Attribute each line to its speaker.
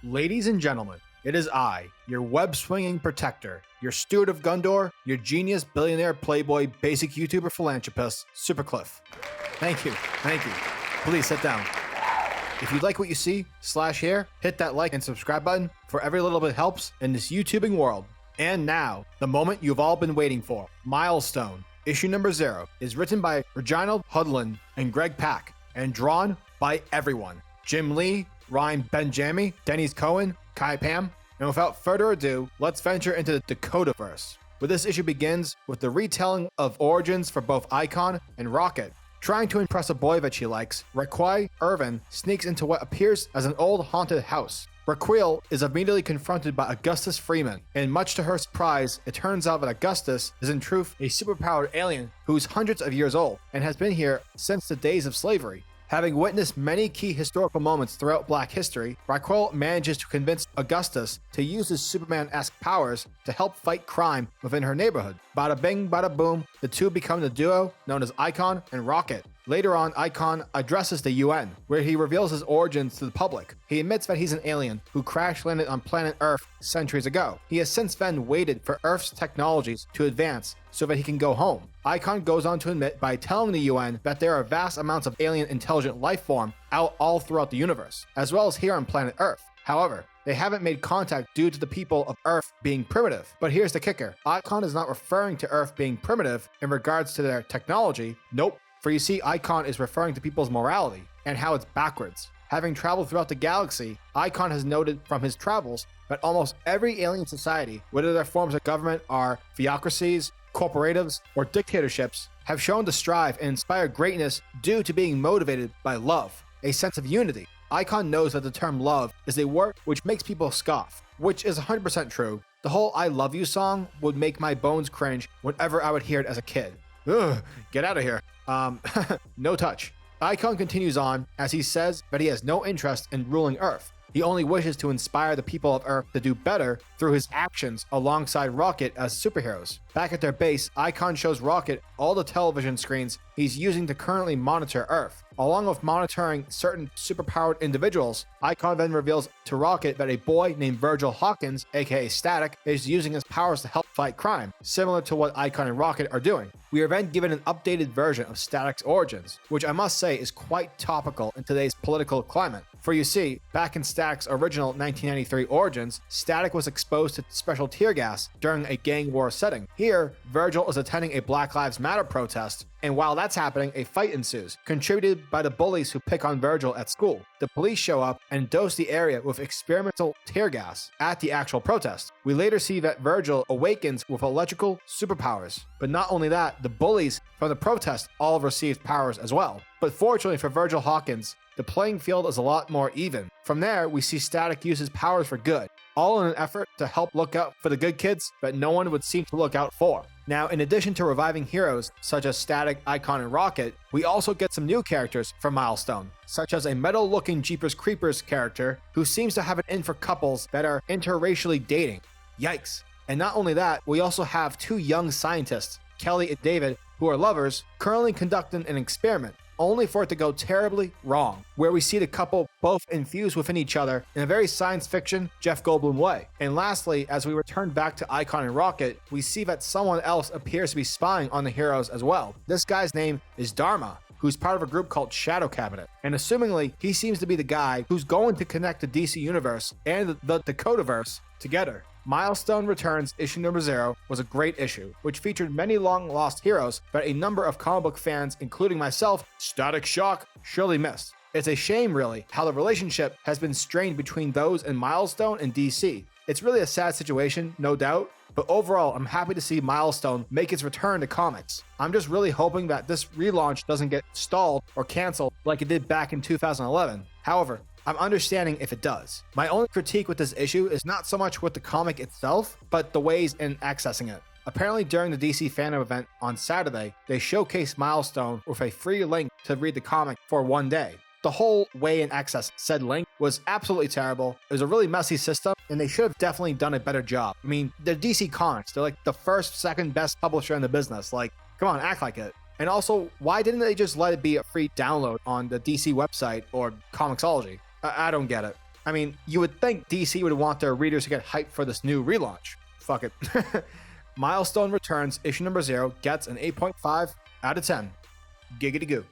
Speaker 1: Ladies and gentlemen, it is I, your web-swinging protector, your steward of Gundor, your genius, billionaire, playboy, basic YouTuber, philanthropist, SuperCliff. Thank you. Please sit down. If you like what you see, /here, hit that like and subscribe button, for every little bit helps in this YouTubing world. And now, the moment you've all been waiting for. Milestone, issue number 0, is written by Reggie Hudlin and Greg Pak, and drawn by everyone. Jim Lee, Ryan Benjami, Denny's Cowan, Khoi Pham, and without further ado, let's venture into the dakotaverse, where this issue begins with the retelling of origins for both Icon and Rocket. Trying to impress a boy that she likes, Raquel Irvin sneaks into what appears as an old haunted house. Raquel is immediately confronted by Augustus Freeman, and much to her surprise, it turns out that Augustus is in truth a superpowered alien who's hundreds of years old and has been here since the days of slavery. Having witnessed many key historical moments throughout Black history, Raquel manages to convince Augustus to use his Superman-esque powers to help fight crime within her neighborhood. Bada bing, bada boom, the two become the duo known as Icon and Rocket. Later on, Icon addresses the UN, where he reveals his origins to the public. He admits that he's an alien who crash-landed on planet Earth centuries ago. He has since then waited for Earth's technologies to advance so that he can go home. Icon goes on to admit by telling the UN that there are vast amounts of alien intelligent life form out all throughout the universe, as well as here on planet Earth. However, they haven't made contact due to the people of Earth being primitive. But here's the kicker. Icon is not referring to Earth being primitive in regards to their technology. Nope. For you see, Icon is referring to people's morality and how it's backwards. Having traveled throughout the galaxy, Icon has noted from his travels that almost every alien society, whether their forms of government are theocracies, corporatives, or dictatorships, have shown to strive and inspire greatness due to being motivated by love, a sense of unity. Icon knows that the term love is a word which makes people scoff, which is 100% true. The whole I love you song would make my bones cringe whenever I would hear it as a kid. Ugh, get out of here. No touch. Icon continues on as he says that he has no interest in ruling Earth. He only wishes to inspire the people of Earth to do better through his actions alongside Rocket as superheroes. Back at their base, Icon shows Rocket all the television screens he's using to currently monitor Earth. Along with monitoring certain superpowered individuals, Icon then reveals to Rocket that a boy named Virgil Hawkins, aka Static, is using his powers to help fight crime, similar to what Icon and Rocket are doing. We are then given an updated version of Static's origins, which I must say is quite topical in today's political climate. For you see, back in Static's original 1993 origins, Static was exposed to special tear gas during a gang war setting. Here, Virgil is attending a Black Lives Matter protest, and while that's happening, a fight ensues, contributed by the bullies who pick on Virgil at school. The police show up and dose the area with experimental tear gas at the actual protest. We later see that Virgil awakens with electrical superpowers. But not only that, the bullies from the protest all received powers as well. But fortunately for Virgil Hawkins, the playing field is a lot more even. From there, we see Static use his powers for good, all in an effort to help look out for the good kids that no one would seem to look out for. Now, in addition to reviving heroes such as Static, Icon, and Rocket, we also get some new characters from Milestone, such as a metal-looking Jeepers Creepers character who seems to have an in for couples that are interracially dating. Yikes. And not only that, we also have two young scientists, Kelly and David, who are lovers, currently conducting an experiment, only for it to go terribly wrong, where we see the couple both infused within each other in a very science fiction, Jeff Goldblum way. And lastly, as we return back to Icon and Rocket, we see that someone else appears to be spying on the heroes as well. This guy's name is Dharma, who's part of a group called Shadow Cabinet. And assumingly, he seems to be the guy who's going to connect the DC Universe and the dakotaverse together. Milestone Returns issue number 0 was a great issue, which featured many long-lost heroes that a number of comic book fans, including myself, staticshock, surely missed. It's a shame, really, how the relationship has been strained between those in Milestone and DC. It's really a sad situation, no doubt, but overall, I'm happy to see Milestone make its return to comics. I'm just really hoping that this relaunch doesn't get stalled or canceled like it did back in 2011. However, I'm understanding if it does. My only critique with this issue is not so much with the comic itself, but the ways in accessing it. Apparently during the DC fandom event on Saturday, they showcased Milestone with a free link to read the comic for one day. The whole way in access said link was absolutely terrible. It was a really messy system, and they should have definitely done a better job. I mean, they're DC Comics. They're like the first, second best publisher in the business. Like, come on, act like it. And also, why didn't they just let it be a free download on the DC website or Comixology? I don't get it. I mean, you would think DC would want their readers to get hyped for this new relaunch. Fuck it. Milestone Returns issue number 0 gets an 8.5 out of 10. Giggity goo.